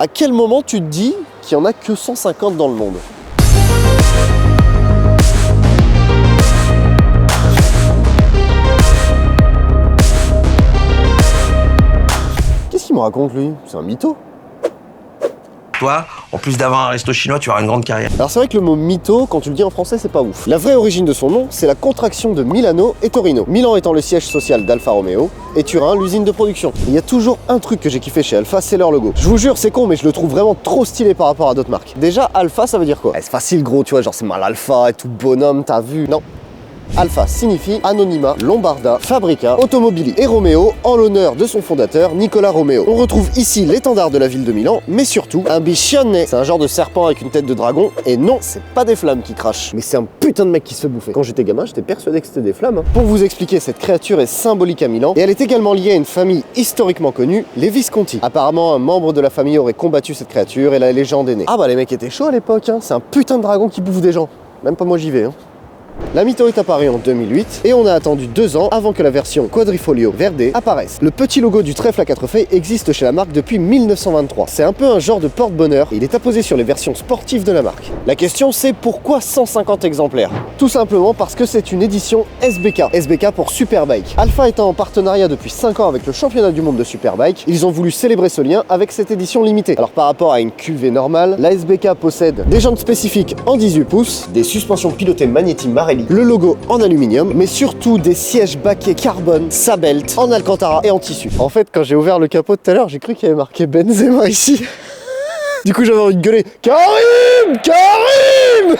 À quel moment tu te dis qu'il n'y en a que 150 dans le monde? Qu'est-ce qu'il me raconte lui? C'est un mytho. Toi, en plus d'avoir un resto chinois, tu auras une grande carrière. Alors c'est vrai que le mot mytho, quand tu le dis en français, c'est pas ouf. La vraie origine de son nom, c'est la contraction de Milano et Torino. Milan étant le siège social d'Alfa Romeo, et Turin, l'usine de production. Il y a toujours un truc que j'ai kiffé chez Alfa, c'est leur logo. Je vous jure, c'est con, mais je le trouve vraiment trop stylé par rapport à d'autres marques. Déjà, Alfa, ça veut dire quoi? C'est facile gros, tu vois, genre c'est mal Alpha et tout bonhomme, t'as vu? Non. Alfa signifie Anonyma, Lombarda, Fabrica, Automobili et Romeo en l'honneur de son fondateur Nicola Romeo. On retrouve ici l'étendard de la ville de Milan, mais surtout un bichonne. C'est un genre de serpent avec une tête de dragon et non, c'est pas des flammes qui crachent, mais c'est un putain de mec qui se fait bouffer. Quand j'étais gamin, j'étais persuadé que c'était des flammes. Pour vous expliquer, cette créature est symbolique à Milan et elle est également liée à une famille historiquement connue, les Visconti. Apparemment, un membre de la famille aurait combattu cette créature et la légende est née. Ah bah les mecs étaient chauds à l'époque, hein. C'est un putain de dragon qui bouffe des gens. Même pas moi j'y vais, hein. La mytho est apparue en 2008 et on a attendu 2 ans avant que la version Quadrifoglio Verde apparaisse. Le petit logo du trèfle à 4 feuilles existe chez la marque depuis 1923. C'est un peu un genre de porte-bonheur et il est apposé sur les versions sportives de la marque. La question c'est pourquoi 150 exemplaires? Tout simplement parce que c'est une édition SBK. SBK pour Superbike. Alfa étant en partenariat depuis 5 ans avec le championnat du monde de Superbike, ils ont voulu célébrer ce lien avec cette édition limitée. Alors par rapport à une QV normale, la SBK possède des jantes spécifiques en 18 pouces, des suspensions pilotées Magneti Marelli, le logo en aluminium, mais surtout des sièges baquets carbone, Sabelt, en alcantara et en tissu. En fait, quand j'ai ouvert le capot tout à l'heure, j'ai cru qu'il y avait marqué Benzema ici. Du coup, j'avais envie de gueuler Karim, Karim.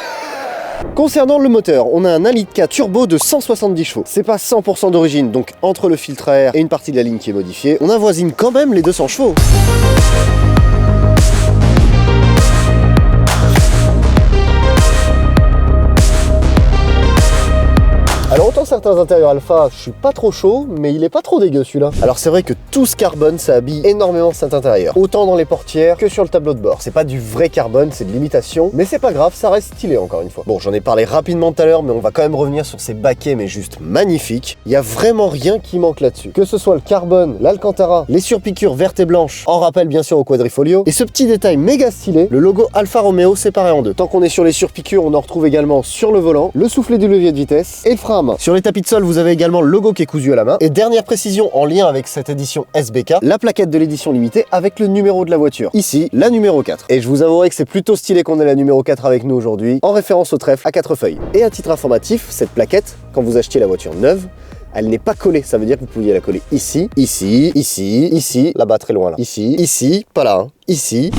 Concernant le moteur, on a un 1,4 litre turbo de 170 chevaux. C'est pas 100% d'origine, donc entre le filtre à air et une partie de la ligne qui est modifiée, on avoisine quand même les 200 chevaux. Alors autant certains intérieurs Alpha, je suis pas trop chaud, mais il est pas trop dégueu celui-là. Alors c'est vrai que tout ce carbone, ça habille énormément cet intérieur. Autant dans les portières que sur le tableau de bord. C'est pas du vrai carbone, c'est de l'imitation, mais c'est pas grave, ça reste stylé encore une fois. Bon, j'en ai parlé rapidement tout à l'heure, mais on va quand même revenir sur ces baquets, mais juste magnifiques. Il y a vraiment rien qui manque là-dessus. Que ce soit le carbone, l'alcantara, les surpiqûres vertes et blanches, en rappel bien sûr au Quadrifoglio, et ce petit détail méga stylé, le logo Alfa Romeo séparé en deux. Tant qu'on est sur les surpiqûres, on en retrouve également sur le volant, le soufflet du levier de vitesse et le frein à main. Sur les tapis de sol, vous avez également le logo qui est cousu à la main. Et dernière précision en lien avec cette édition SBK, la plaquette de l'édition limitée avec le numéro de la voiture. Ici, la numéro 4. Et je vous avouerai que c'est plutôt stylé qu'on ait la numéro 4 avec nous aujourd'hui, en référence au trèfle à 4 feuilles. Et à titre informatif, cette plaquette, quand vous achetiez la voiture neuve, elle n'est pas collée, ça veut dire que vous pouviez la coller ici, ici, ici, ici, là-bas très loin là. Ici, ici, pas là, hein. Ici.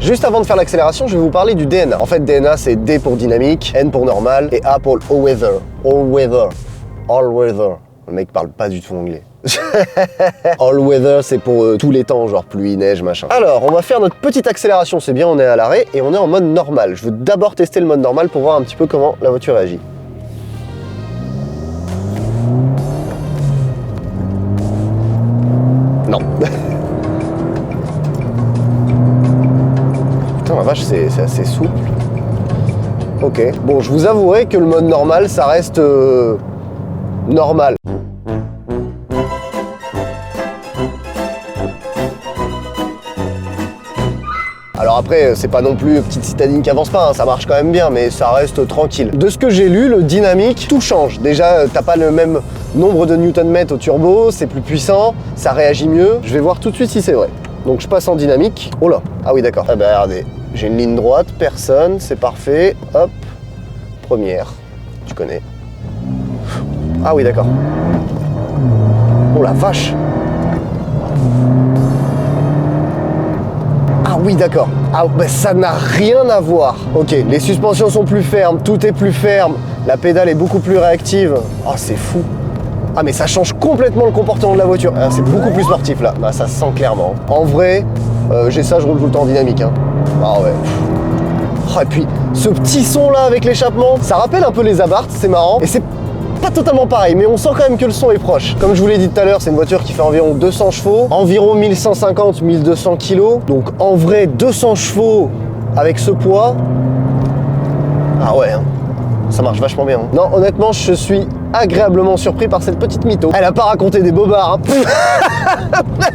Juste avant de faire l'accélération, je vais vous parler du DNA. En fait, DNA, c'est D pour dynamique, N pour normal et A pour all weather. All weather. All weather. Le mec parle pas du tout anglais. All weather, c'est pour tous les temps, genre pluie, neige, machin. Alors, on va faire notre petite accélération, c'est bien, on est à l'arrêt et on est en mode normal. Je veux d'abord tester le mode normal pour voir un petit peu comment la voiture réagit. Non. Putain, la vache, c'est assez souple. Ok. Bon, je vous avouerai que le mode normal, ça reste normal. Alors après, c'est pas non plus petite citadine qui avance pas, hein, ça marche quand même bien, mais ça reste tranquille. De ce que j'ai lu, le dynamique, tout change. Déjà, t'as pas le même nombre de Nm au turbo, c'est plus puissant, ça réagit mieux. Je vais voir tout de suite si c'est vrai. Donc je passe en dynamique. Oh là, ah oui d'accord. Ah bah regardez, j'ai une ligne droite, personne, c'est parfait. Hop, première, tu connais. Ah oui d'accord. Oh la vache. Ah oui d'accord. Ah bah ça n'a rien à voir. Ok, les suspensions sont plus fermes, tout est plus ferme, la pédale est beaucoup plus réactive. Oh c'est fou. Ah mais ça change complètement le comportement de la voiture. Ah, c'est beaucoup plus sportif là. Bah ça se sent clairement. En vrai, j'ai ça, je roule tout le temps en dynamique. Hein. Ah ouais. Oh, et puis ce petit son là avec l'échappement, ça rappelle un peu les Abarth, c'est marrant. Et c'est pas totalement pareil, mais on sent quand même que le son est proche. Comme je vous l'ai dit tout à l'heure, c'est une voiture qui fait environ 200 chevaux, environ 1150-1200 kg. Donc en vrai, 200 chevaux avec ce poids, ah ouais, hein. Ça marche vachement bien. Non, honnêtement, je suis agréablement surpris par cette petite mytho. Elle a pas raconté des bobards. Hein.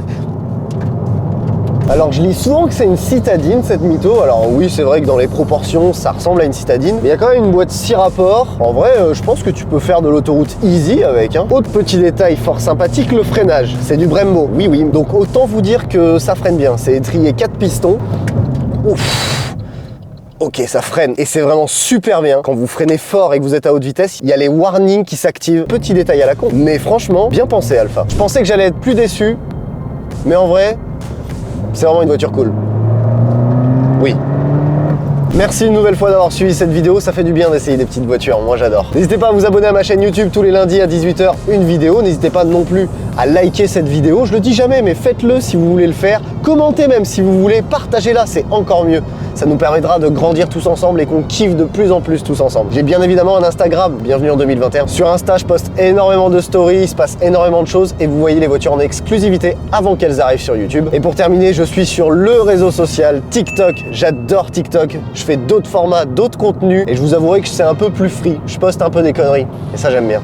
Alors je lis souvent que c'est une citadine cette mytho. Alors oui, c'est vrai que dans les proportions ça ressemble à une citadine, mais il y a quand même une boîte 6 rapports. En vrai, je pense que tu peux faire de l'autoroute easy avec. Hein. Autre petit détail fort sympathique, le freinage. C'est du Brembo, oui. Donc autant vous dire que ça freine bien. C'est étrié 4 pistons. Ouf. Ok, ça freine et c'est vraiment super bien. Quand vous freinez fort et que vous êtes à haute vitesse, il y a les warnings qui s'activent. Petit détail à la con, mais franchement, bien pensé Alpha. Je pensais que j'allais être plus déçu, mais en vrai, c'est vraiment une voiture cool. Oui. Merci une nouvelle fois d'avoir suivi cette vidéo, ça fait du bien d'essayer des petites voitures, moi j'adore. N'hésitez pas à vous abonner à ma chaîne YouTube tous les lundis à 18 h, une vidéo. N'hésitez pas non plus à liker cette vidéo, je le dis jamais, mais faites-le si vous voulez le faire. Commentez même si vous voulez, partagez-la, c'est encore mieux. Ça nous permettra de grandir tous ensemble et qu'on kiffe de plus en plus tous ensemble. J'ai bien évidemment un Instagram, bienvenue en 2021. Sur Insta, je poste énormément de stories, il se passe énormément de choses et vous voyez les voitures en exclusivité avant qu'elles arrivent sur YouTube. Et pour terminer, je suis sur le réseau social TikTok. J'adore TikTok. Je fais d'autres formats, d'autres contenus et je vous avouerai que c'est un peu plus free. Je poste un peu des conneries et ça j'aime bien.